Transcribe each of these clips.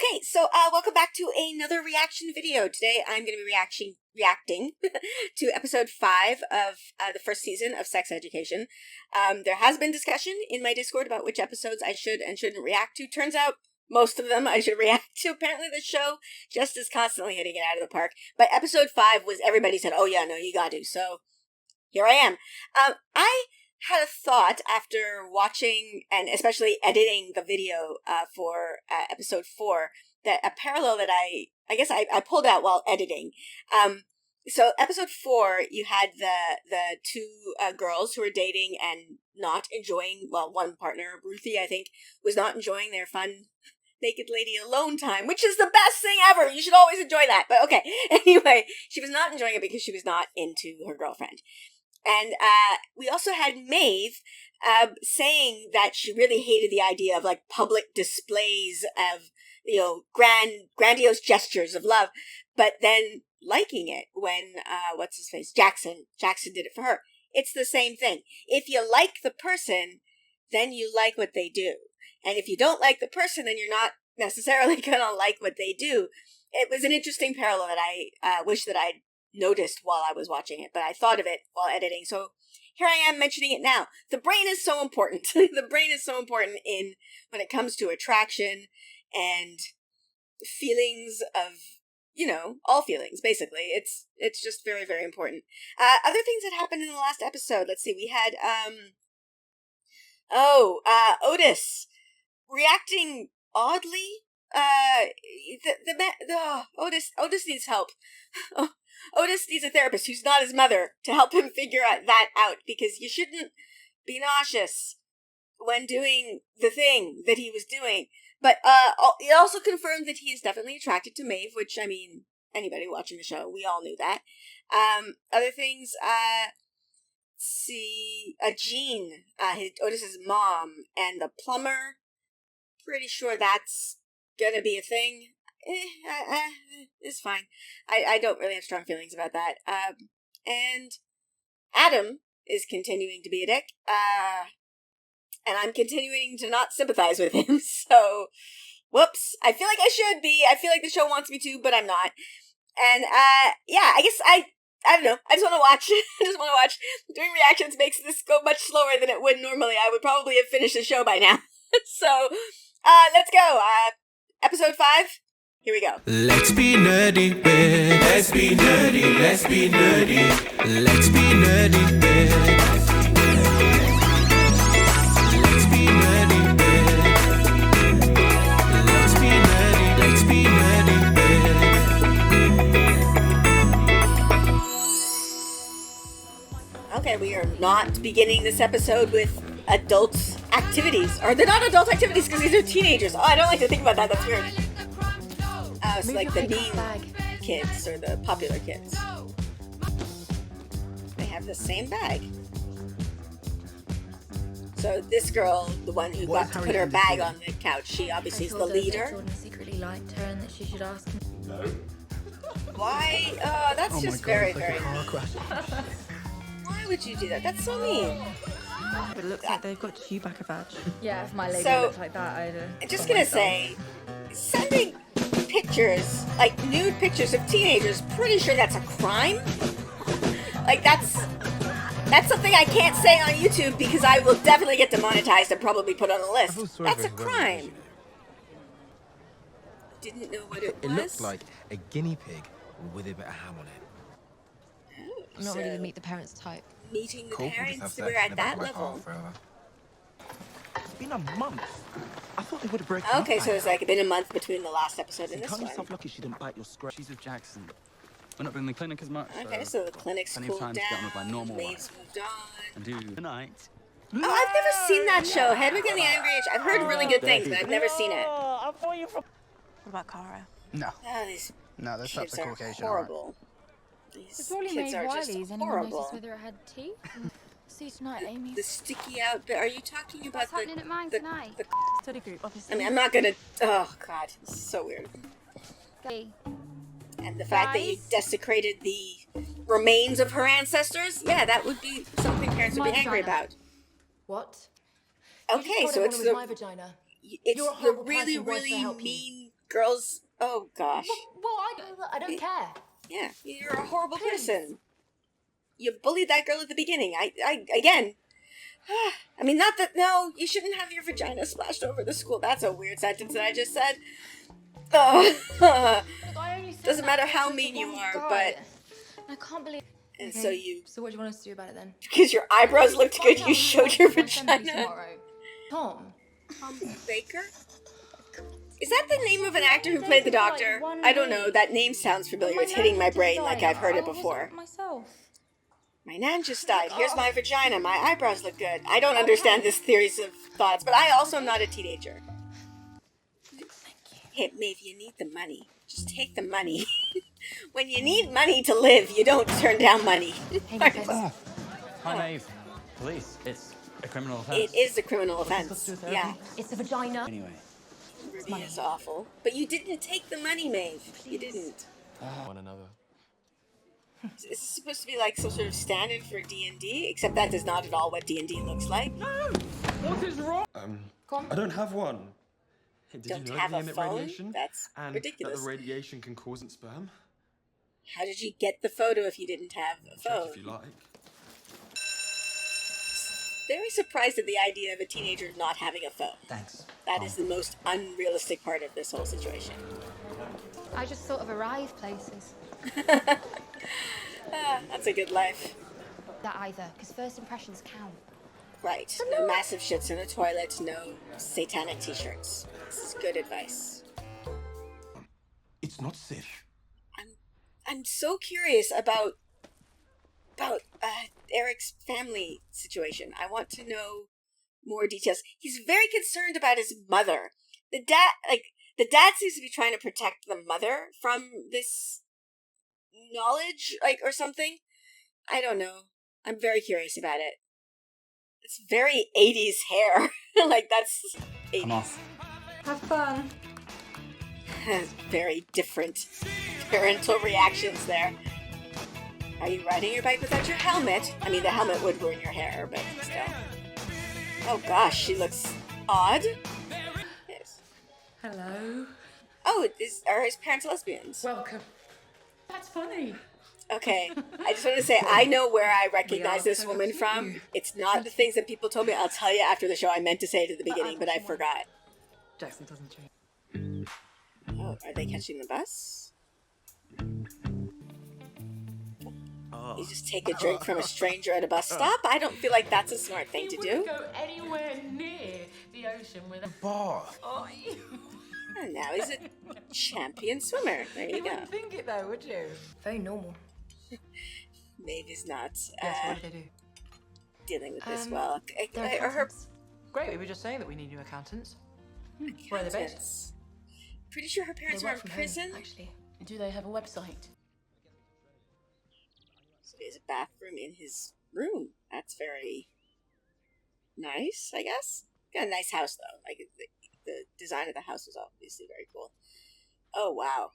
Okay, so welcome back to another reaction video. Today I'm going to be reacting to episode 5 of the first season of Sex Education. There has been discussion in my Discord about which episodes I should and shouldn't react to. Turns out most of them I should react to. Apparently the show just is constantly hitting it out of the park. But episode 5 was everybody said, oh yeah, no, you got to. So here I am. I had a thought after watching and especially editing the video for episode 4, that a parallel that I guess I pulled out while editing. So episode 4, you had the two girls who were dating and not enjoying, well, one partner, Ruthie, I think, was not enjoying their fun naked lady alone time, which is the best thing ever. You should always enjoy that. But okay, anyway, she was not enjoying it because she was not into her girlfriend. And we also had Maeve saying that she really hated the idea of like public displays of, you know, grandiose gestures of love, but then liking it when what's his face, Jackson did it for her. It's the same thing. If you like the person, then you like what they do, and if you don't like the person, then you're not necessarily gonna like what they do. It was an interesting parallel that I wish that I'd noticed while I was watching it, but I thought of it while editing, so here I am mentioning it now. The brain is so important. The brain is so important in when it comes to attraction and feelings of, you know, all feelings, basically. It's just very, very important. Other things that happened in the last episode. Let's see. We had Otis reacting oddly. Otis needs help. Otis needs a therapist who's not his mother to help him figure that out, because you shouldn't be nauseous when doing the thing that he was doing. But it also confirmed that he is definitely attracted to Maeve, which, I mean, anybody watching the show, we all knew that. Other things, see, Jean, Otis's mom, and the plumber, pretty sure that's gonna be a thing. It's fine. I don't really have strong feelings about that. And Adam is continuing to be a dick. And I'm continuing to not sympathize with him. So, whoops. I feel like I should be. I feel like the show wants me to, but I'm not. And yeah, I guess I don't know. I just want to watch. I just want to watch. Doing reactions makes this go much slower than it would normally. I would probably have finished the show by now. So, let's go. Episode 5. Here we go. Let's be nerdy, babe. Let's be nerdy, let's be nerdy. Let's be nerdy, babe. Let's be nerdy, babe. Let's be nerdy, babe. Okay, we are not beginning this episode with adult activities. Or they're not adult activities because these are teenagers. Oh, I don't like to think about that. That's weird. It's like the mean kids or the popular kids. They have the same bag. So this girl, the one who got to put her bag on the couch, she obviously is the leader. Jordan secretly liked her and that she should ask him. No. Why? That's just very, very mean. Why would you do that? That's so mean. It looks like they've got Chewbacca badge. Yeah, if my lady So, looked like that, I'd I'm just gonna say, sending pictures, like nude pictures of teenagers, pretty sure that's a crime. Like that's something I can't say on YouTube because I will definitely get demonetized and probably put on a list. That's a crime. Didn't know what it was. It looks like a guinea pig with a bit of ham on it. Oh, I'm not so really the meet the parents type. meeting the Cool. We'll just parents, have we're sex at in the that back of my car level. forever. It's been a month. I thought they would have broken Okay, up so by it's now. like been a month between the last episode and You this count one. yourself lucky she didn't bite your scratch. She's with Jackson. We're not in the clinic as much. Okay, so the clinic's plenty of cooled time to get on with my down, normal Maeve's life. moved on. And do tonight. Oh, I've never seen that show, Hedwig and the Angry Inch. I've heard really good things, but I've never seen it. What about Cara? No, Oh, these no, that's not kids the are Caucasian. horrible. These It's probably kids made are just Wiley's. Anyone horrible. notice whether it had teeth? See you tonight, Amy. The sticky out bit. Are you talking about What's happening at mine tonight? Study group, obviously. I mean, I'm not gonna. Oh God, it's so weird. Okay. And the fact that you Guys? desecrated the remains of her ancestors, yeah, that would be something parents would be My angry vagina. about. What? Okay, so it's my vagina. it's You're a the horrible really, person, worse for really help you. mean girls. Oh gosh. Well, I don't care. Yeah, you're a horrible person. You bullied that girl at the beginning. Again. I mean, not that. No, you shouldn't have your vagina splashed over the school. That's a weird sentence that I just said. Doesn't matter how mean you are, but. I can't believe. And so you. So what do you want us to do about it then? Because your eyebrows looked good, you showed your vagina. Tomorrow. Tom. Tom Baker? Is that the name of an actor who played the Doctor? I don't know. That name sounds familiar. It's hitting my brain like I've heard it before. Myself. My nan just died. Here's my vagina. My eyebrows look good. I don't understand this theories of thoughts, but I also am not a teenager. Hey, Maeve, you need the money. Just take the money. When you need money to live, you don't turn down money. Hi, Maeve. Police. It's a criminal offence. It is a criminal offense. Yeah. It's a vagina. Anyway. Ruby is awful. But you didn't take the money, Maeve. You didn't. One another. Is this supposed to be like some sort of stand-in for D&D? Except that is not at all what D&D looks like. What is wrong? I don't have one. Hey, did Don't you know have they a emit phone? radiation? That's And ridiculous. that the radiation can cause sperm? How did you get the photo if you didn't have a Check phone? if you like. Very surprised at the idea of a teenager not having a phone. Thanks. That is the most unrealistic part of this whole situation. I just sort of arrive places. That's a good life. That either, because first impressions count. Right. No massive shits in the toilet, no satanic t-shirts. This is good advice. It's not safe. I'm so curious about Eric's family situation. I want to know more details. He's very concerned about his mother. The dad seems to be trying to protect the mother from this knowledge, or something. I don't know. I'm very curious about it. It's very 80s hair. That's 80s. Come off. Have fun. Very different parental reactions there. Are you riding your bike without your helmet? I mean, the helmet would ruin your hair, but still. Oh gosh, she looks odd. Yes. Hello. Oh, are his parents lesbians? Welcome. That's funny. Okay, I just want to say, I know where I recognize this woman from. It's not the things that people told me. I'll tell you after the show. I meant to say it at the beginning, but I forgot. Jackson doesn't change. Oh, are they catching the bus? You just take a drink from a stranger at a bus stop? I don't feel like that's a smart thing to do. Go anywhere near the ocean with a Bar. And now he's a champion swimmer. There you go. wouldn't think it though, would you? Very normal. Maeve is not Yes, what did they do? dealing with this well. They're Or her accountants. Great, we were just saying that we need new accountants. Where are they based? accountants. Pretty sure her parents They were work in from home, prison. actually. Do they have a website? So he has a bathroom in his room. That's very nice, I guess. Got a nice house though. The design of the house was obviously very cool. Oh wow.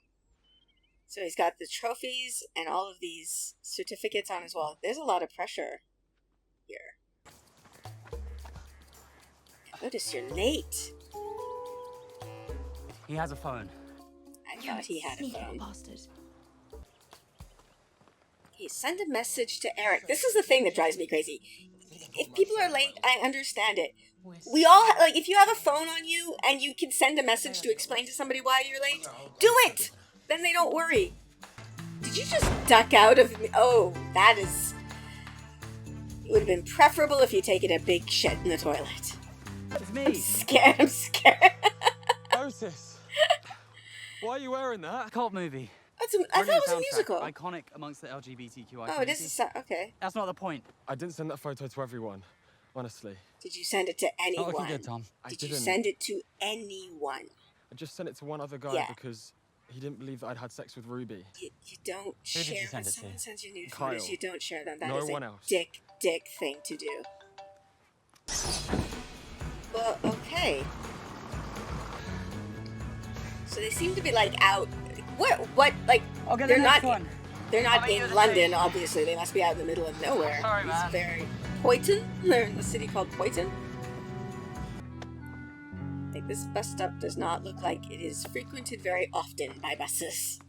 So he's got the trophies and all of these certificates on his wall. There's a lot of pressure here. Notice you're late. He has a phone. I thought he had a Sneaky phone. bastard. Okay, send a message to Eric. This is the thing that drives me crazy. If people are late, I understand it. We all, if you have a phone on you and you can send a message to explain to somebody why you're late, do it! Then they don't worry. Did you just duck out of me? Oh, that is... It would have been preferable if you'd taken a big shit in the toilet. It's me. I'm scared. Otis! Why are you wearing that? Cult movie. I thought it was a musical. Iconic amongst the LGBTQI Oh, it is a... Okay. That's not the point. I didn't send that photo to everyone, honestly. Did you send it to anyone? Not looking good, Tom. I Did you didn't. send it to anyone? I just sent it to one other guy Yeah. because he didn't believe that I'd had sex with Ruby. You don't Who did you share send when it to? someone sends you nude Kyle. photos. You don't share them. That No is one a else. dick thing to do. Well, okay. So they seem to be out. What? I'll get they're the not. next one. They're not I'll meet you in at the London. station. Obviously, they must be out in the middle of nowhere. Sorry, It's man. very Poyton. They're in a city called Poyton. They This bus stop does not look like it is frequented very often by buses.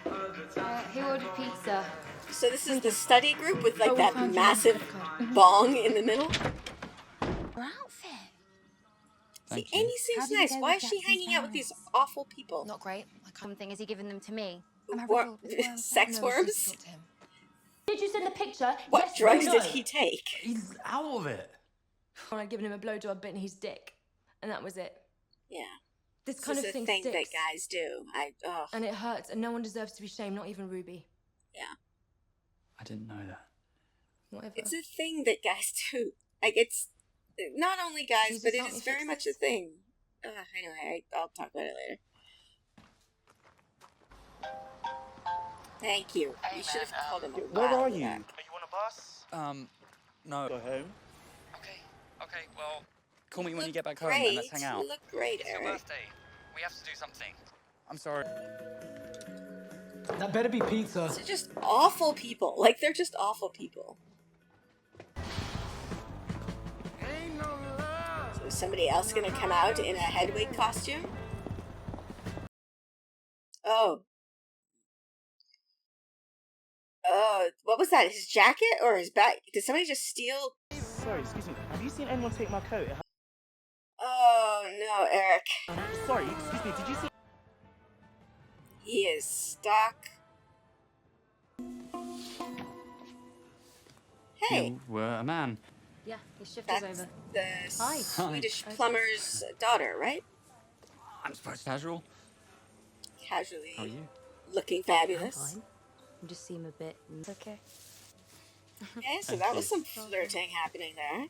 Who ordered pizza? So this is the study group with like Oh, we that found your massive credit card. bong in the middle. Her outfit. Thank See, you. Amy How seems did it nice. go Why with is she Jackson's hanging out with these parents? awful people? Not great. Like something is he giving them to me? Am I What- riddled with worms? sex No, it's worms? just not to him. Did you send the picture? What Yes, drugs no. did he take? He's out of it. When I'd given him a blowjob bit in his dick, and that was it. Yeah. This This kind is of a thing thing that sticks, guys do. and it hurts, and no one deserves to be shamed, not even Ruby. Yeah. I didn't know that. Whatever. It's a thing that guys do. Like, it's not only guys, Jesus, but it help is me very fix much a this. thing. Anyway, I'll talk about it later. Thank you. You should have called him a Where while are you? back. Are you on a bus? No. Go home. Okay, well, call me when you get back home Great. and let's hang out. You look great, It's your Eric. birthday. We have to do something. I'm sorry. That better be pizza. They're just awful people. Like, they're just awful people. So is somebody else gonna come out in a Hedwig costume? Oh. Oh, what was that? His jacket or his bag? Did somebody just steal? Sorry, excuse me. Have you seen anyone take my coat? Oh no, Eric. Sorry, excuse me. Did you see? He is stuck. Hey, You were a man. Yeah, his shift is that's over. the Hi. Swedish plumber's daughter, right? I'm supposed casual. Casually How are you? looking fabulous. Fine. You just seem a bit... Okay. Okay, so that was some flirting happening there.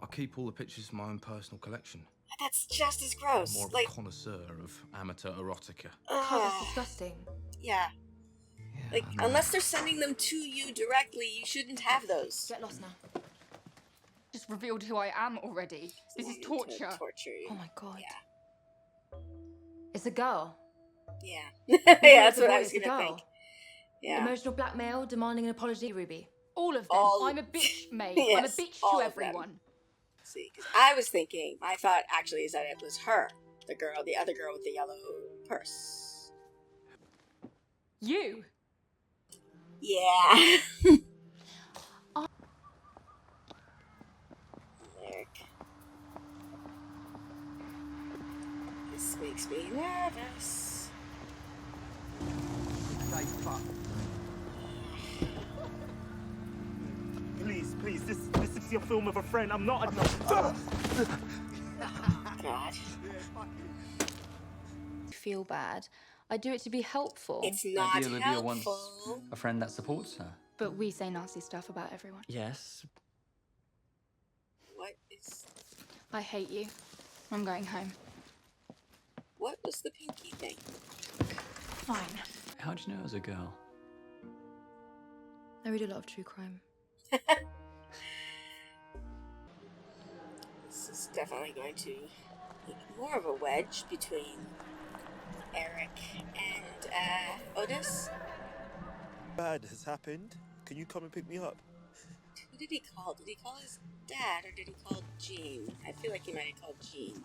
I keep all the pictures for my own personal collection. That's just as gross. More of Like, a connoisseur of amateur erotica. God, that's disgusting. yeah. Yeah, Like, I know. unless they're sending them to you directly, you shouldn't have those. Get lost now. Just revealed who I am already. This is Wanting to torture. Torture you. Oh my God. Yeah. It's a girl. Yeah. yeah, that's The what boy I was is the gonna girl. think. Yeah. Emotional blackmail, demanding an apology, Ruby. All of them. All- I'm a bitch, mate. Yes, I'm a bitch all to of them. everyone. See, 'cause I was thinking, I thought actually is that it was her, the girl, the other girl with the yellow purse. You. Yeah. Eric. This makes me nervous. Please, this is your film of a friend. I'm not. God. Feel bad. I do it to be helpful. It's not Maybe Olivia wants helpful. a friend that supports her. But we say nasty stuff about everyone. Yes. What is... I hate you. I'm going home. What was the pinky thing? Fine. How'd you know it was a girl? I read a lot of true crime. This is definitely going to be more of a wedge between Eric and Otis. Bad has happened. Can you come and pick me up? Who did he call? Did he call his dad or did he call Jean? I feel like he might have called Jean.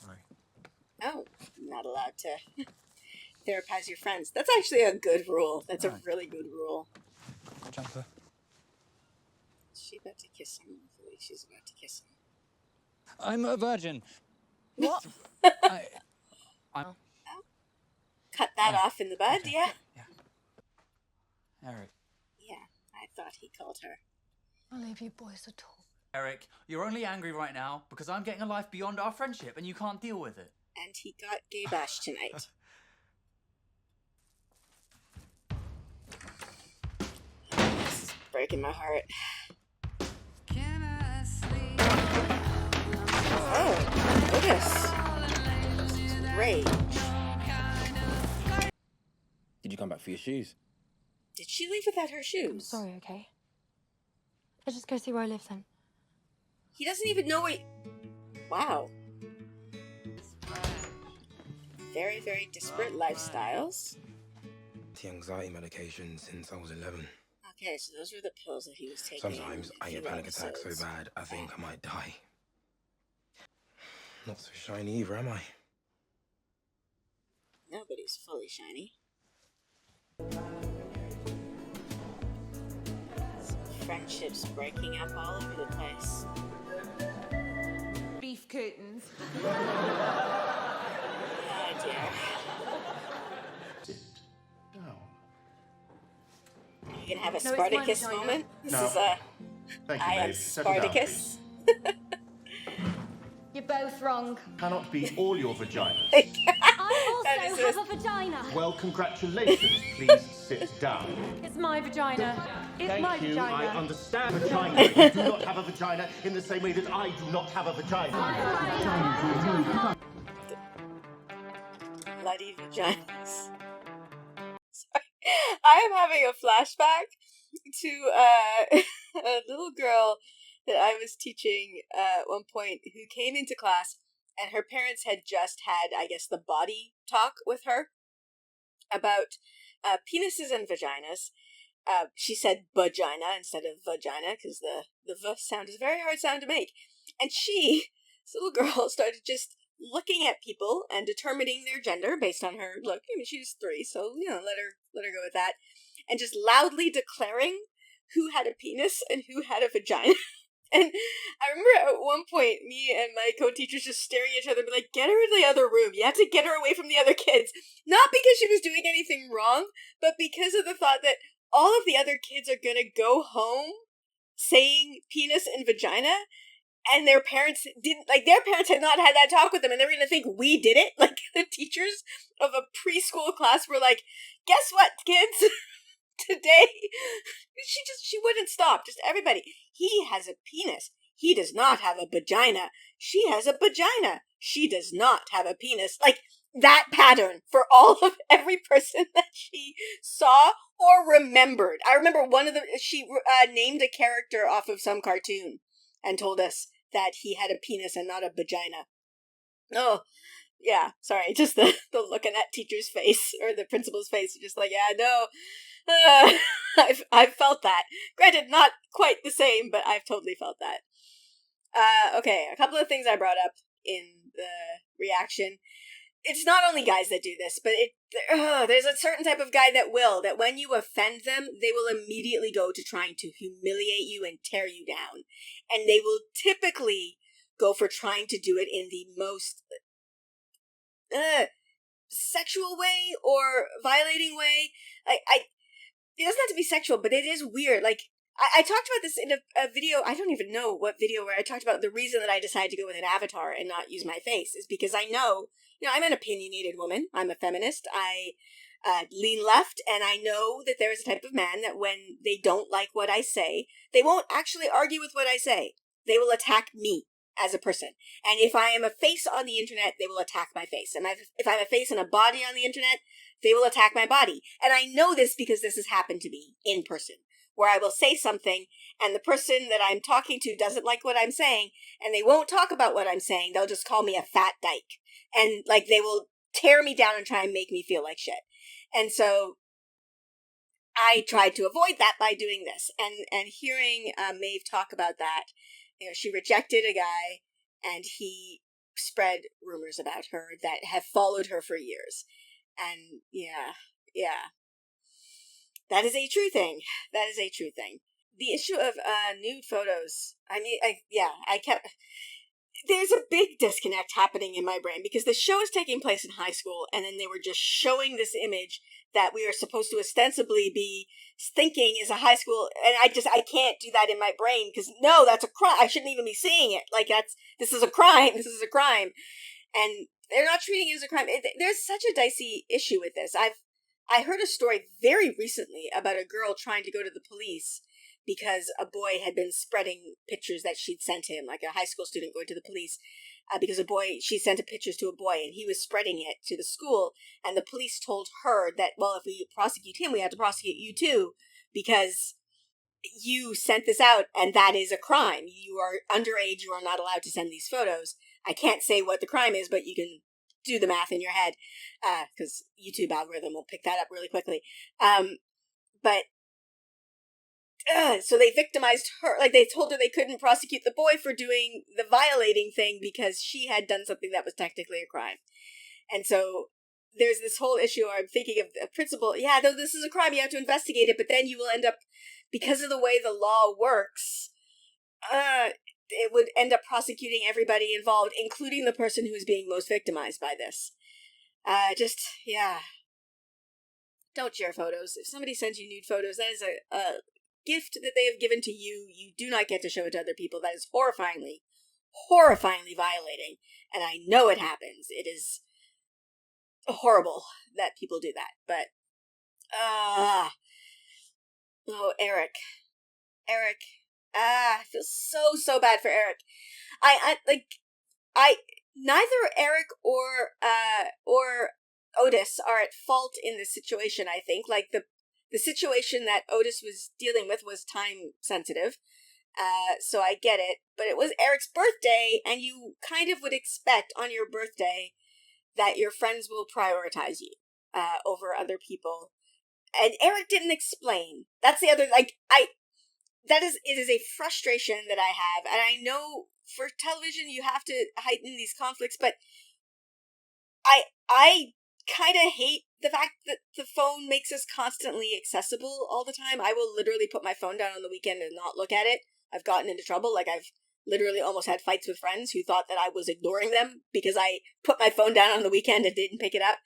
Sorry. Oh, I'm not allowed to therapize your friends. That's actually a good rule. That's a Right. really good rule. Jumper. Is she about to kiss him? I feel like she's about to kiss him. I'm a virgin. What? I'm Cut that off in the bud, okay. yeah? Eric. Yeah, I thought he called her. I'll leave you boys to talk. Eric, you're only angry right now because I'm getting a life beyond our friendship and you can't deal with it. And he got gay bashed tonight. This is breaking my heart. Oh, Otis. Rage. Did you come back for your shoes? Did she leave without her shoes? Sorry, okay? Let's just go see where I live then. He doesn't even know where... Wow. Very, very disparate lifestyles. The anxiety medication since I was 11. Okay, so those were the pills that he was taking. Sometimes a I few get panic attacks so episodes. bad I think I might die. Not so shiny either, am I? Nobody's fully shiny. Some friendships breaking up all over the place. Beef curtains. Oh dear. You gonna have a Spartacus moment? This is a... Thank you, I am babe. Settle down, Spartacus. You're both wrong. Cannot be all your vaginas. I also have a vagina. Well, congratulations. Please sit down. It's my vagina. It's my Thank you. vagina. I understand vagina. You do not have a vagina in the same way that I do not have a vagina. Bloody vaginas. Sorry. I am having a flashback to a little girl that I was teaching at one point who came into class, and her parents had just had, I guess, the body talk with her about penises and vaginas. She said vagina instead of vagina because the v sound is a very hard sound to make. And this little girl, started just looking at people and determining their gender based on her look. I mean, she was 3, so let her go with that. And just loudly declaring who had a penis and who had a vagina. And I remember at one point, me and my co-teachers just staring at each other and be like, get her into the other room. You have to get her away from the other kids. Not because she was doing anything wrong, but because of the thought that all of the other kids are gonna go home saying penis and vagina, and their parents had not had that talk with them, and they were gonna think we did it. Like, the teachers of a preschool class were like, guess what, kids? Today, she wouldn't stop. Just everybody. He has a penis. He does not have a vagina. She has a vagina. She does not have a penis. Like, that pattern for every person that she saw or remembered. I remember she named a character off of some cartoon and told us that he had a penis and not a vagina. Oh, yeah, sorry, just the look on that teacher's face, or the principal's face, just like, yeah, no, I've felt that. Granted, not quite the same, but I've totally felt that. Okay, a couple of things I brought up in the reaction. It's not only guys that do this, but there's a certain type of guy that when you offend them, they will immediately go to trying to humiliate you and tear you down. And they will typically go for trying to do it in the most sexual way or violating way. It doesn't have to be sexual, but it is weird. Like, I talked about this in a video, I don't even know what video, where I talked about the reason that I decided to go with an avatar and not use my face is because I know, I'm an opinionated woman. I'm a feminist. I lean left, and I know that there is a type of man that when they don't like what I say, they won't actually argue with what I say. They will attack me as a person. And if I am a face on the internet, they will attack my face. And if I'm a face and a body on the internet, they will attack my body. And I know this because this has happened to me in person, where I will say something and the person that I'm talking to doesn't like what I'm saying, and they won't talk about what I'm saying. They'll just call me a fat dyke. And they will tear me down and try and make me feel like shit. And so I tried to avoid that by doing this. And hearing Maeve talk about that, she rejected a guy and he spread rumors about her that have followed her for years. And yeah. That is a true thing. The issue of nude photos, there's a big disconnect happening in my brain because the show is taking place in high school, and then they were just showing this image that we are supposed to ostensibly be thinking is a high school, and I can't do that in my brain because no, that's a crime. I shouldn't even be seeing it. This is a crime. And they're not treating it as a crime. There's such a dicey issue with this. I heard a story very recently about a girl trying to go to the police because a boy had been spreading pictures that she'd sent him, like a high school student going to the police, because she sent pictures to a boy and he was spreading it to the school, and the police told her that, well, if we prosecute him, we have to prosecute you too, because you sent this out and that is a crime. You are underage, you are not allowed to send these photos. I can't say what the crime is, but you can do the math in your head, because YouTube algorithm will pick that up really quickly. But So they victimized her. Like, they told her they couldn't prosecute the boy for doing the violating thing because she had done something that was technically a crime. And so there's this whole issue where I'm thinking of a principle. Yeah, though this is a crime, you have to investigate it, but then you will end up, because of the way the law works, it would end up prosecuting everybody involved, including the person who's being most victimized by this. Yeah. Don't share photos. If somebody sends you nude photos, that is a gift that they have given to you. You do not get to show it to other people. That is horrifyingly violating. And I know it happens. It is horrible that people do that. But, oh, Eric. I feel so bad for Eric. Neither Eric or Otis are at fault in this situation, I think. Like, the situation that Otis was dealing with was time sensitive. So I get it. But it was Eric's birthday, and you kind of would expect on your birthday that your friends will prioritize you over other people. And Eric didn't explain. That's the other, it is a frustration that I have. And I know for television you have to heighten these conflicts, but I kind of hate the fact that the phone makes us constantly accessible all the time. I will literally put my phone down on the weekend and not look at it. I've gotten into trouble. Like, I've literally almost had fights with friends who thought that I was ignoring them because I put my phone down on the weekend and didn't pick it up.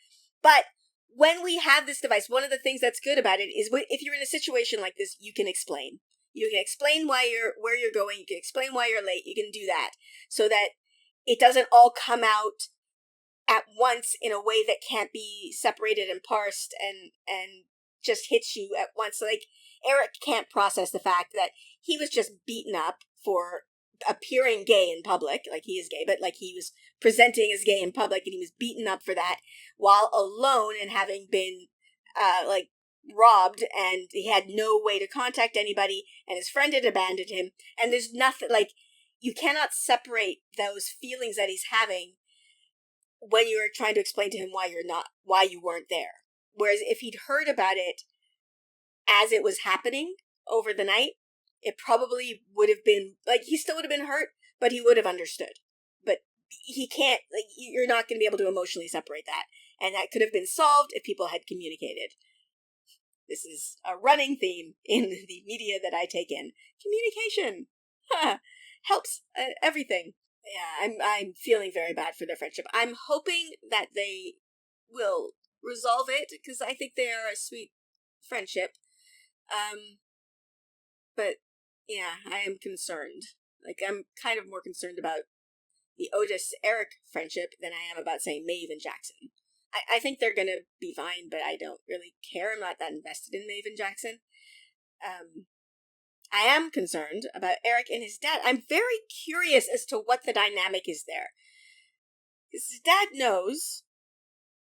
But when we have this device, one of the things that's good about it is if you're in a situation like this, you can explain. You can explain where you're going. You can explain why you're late. You can do that so that it doesn't all come out at once in a way that can't be separated and parsed and just hits you at once. Like, Eric can't process the fact that he was just beaten up for appearing gay in public. Like, he is gay, but like, he was presenting as gay in public, and he was beaten up for that while alone and having been robbed, and he had no way to contact anybody, and his friend had abandoned him, and there's nothing, like, you cannot separate those feelings that he's having when you're trying to explain to him why you weren't there. Whereas if he'd heard about it as it was happening over the night, it probably would have been, like, he still would have been hurt, but he would have understood. But he can't, like, you're not going to be able to emotionally separate that. And that could have been solved if people had communicated. This is a running theme in the media that I take in. Communication helps everything. Yeah, I'm feeling very bad for their friendship. I'm hoping that they will resolve it, because I think they are a sweet friendship. But yeah, I am concerned. Like, I'm kind of more concerned about the Otis-Eric friendship than I am about, say, Maeve and Jackson. I think they're gonna be fine, but I don't really care. I'm not that invested in Maeve and Jackson. I am concerned about Eric and his dad. I'm very curious as to what the dynamic is there. His dad knows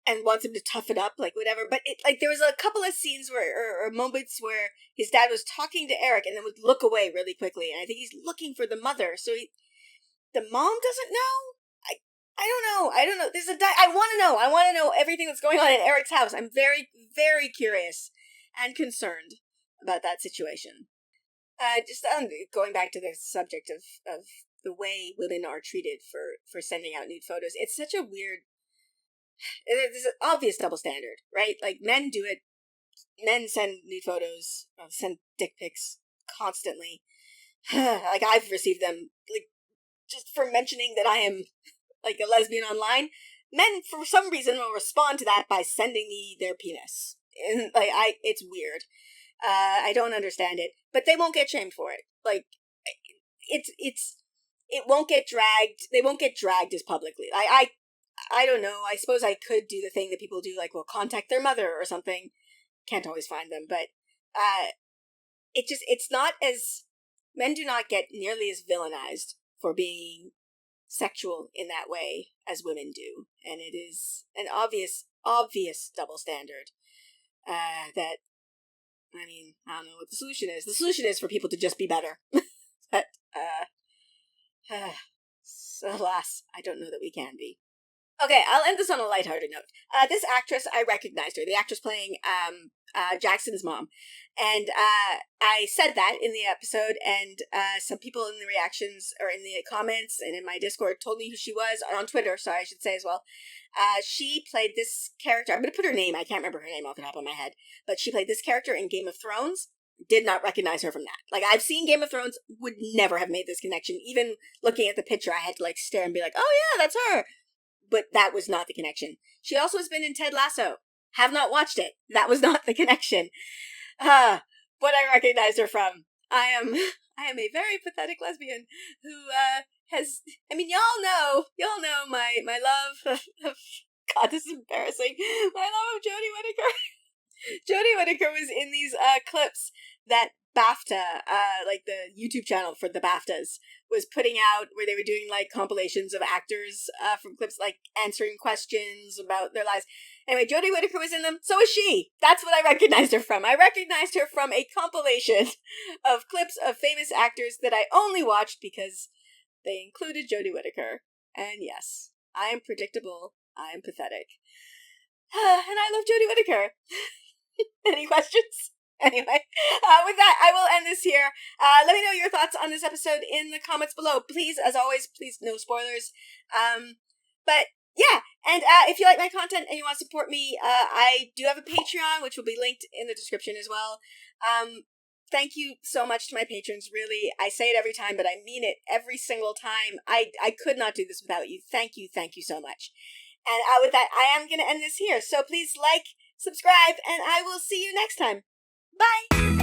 and wants him to tough it up, like, whatever. But there was a couple of scenes or moments where his dad was talking to Eric and then would look away really quickly. And I think he's looking for the mother. So the mom doesn't know? I don't know. I want to know everything that's going on in Eric's house. I'm very, very curious and concerned about that situation. Just going back to the subject of the way women are treated for sending out nude photos. It's such a weird, there's an obvious double standard, right? Like, men do it. Men send nude photos, send dick pics constantly. Like, I've received them, like, just for mentioning that I am, like, a lesbian online. Men, for some reason, will respond to that by sending me their penis. And, like, it's weird. I don't understand it, but they won't get shamed for it. Like, it won't get dragged. They won't get dragged as publicly. I don't know. I suppose I could do the thing that people do, like, well, contact their mother or something. Can't always find them, but it's not as, men do not get nearly as villainized for being sexual in that way as women do, and it is an obvious double standard. That, I mean, I don't know what the solution is. The solution is for people to just be better. But, alas, I don't know that we can be. Okay, I'll end this on a lighthearted note. This actress, I recognized her. The actress playing Jackson's mom. And I said that in the episode, and some people in the reactions, or in the comments, and in my Discord told me who she was, on Twitter, sorry, I should say as well. She played this character. I'm going to put her name. I can't remember her name off the top of my head. But she played this character in Game of Thrones. Did not recognize her from that. Like, I've seen Game of Thrones, would never have made this connection. Even looking at the picture, I had to, like, stare and be like, oh yeah, that's her. But that was not the connection. She also has been in Ted Lasso. Have not watched it. That was not the connection. What I recognized her from. I am a very pathetic lesbian who has. I mean, y'all know my love of. God, this is embarrassing. My love of Jodie Whittaker. Jodie Whittaker was in these clips that BAFTA, like the YouTube channel for the BAFTAs, was putting out, where they were doing like compilations of actors from clips, like answering questions about their lives. Anyway, Jodie Whittaker was in them. So is she. That's what I recognized her from. I recognized her from a compilation of clips of famous actors that I only watched because they included Jodie Whittaker. And yes, I am predictable. I am pathetic. And I love Jodie Whittaker. Any questions? Anyway, with that, I will end this here. Let me know your thoughts on this episode in the comments below. Please, as always, please, no spoilers. But yeah, and if you like my content and you want to support me, I do have a Patreon, which will be linked in the description as well. Thank you so much to my patrons, really. I say it every time, but I mean it every single time. I could not do this without you. Thank you so much. And with that, I am going to end this here. So please like, subscribe, and I will see you next time. Bye!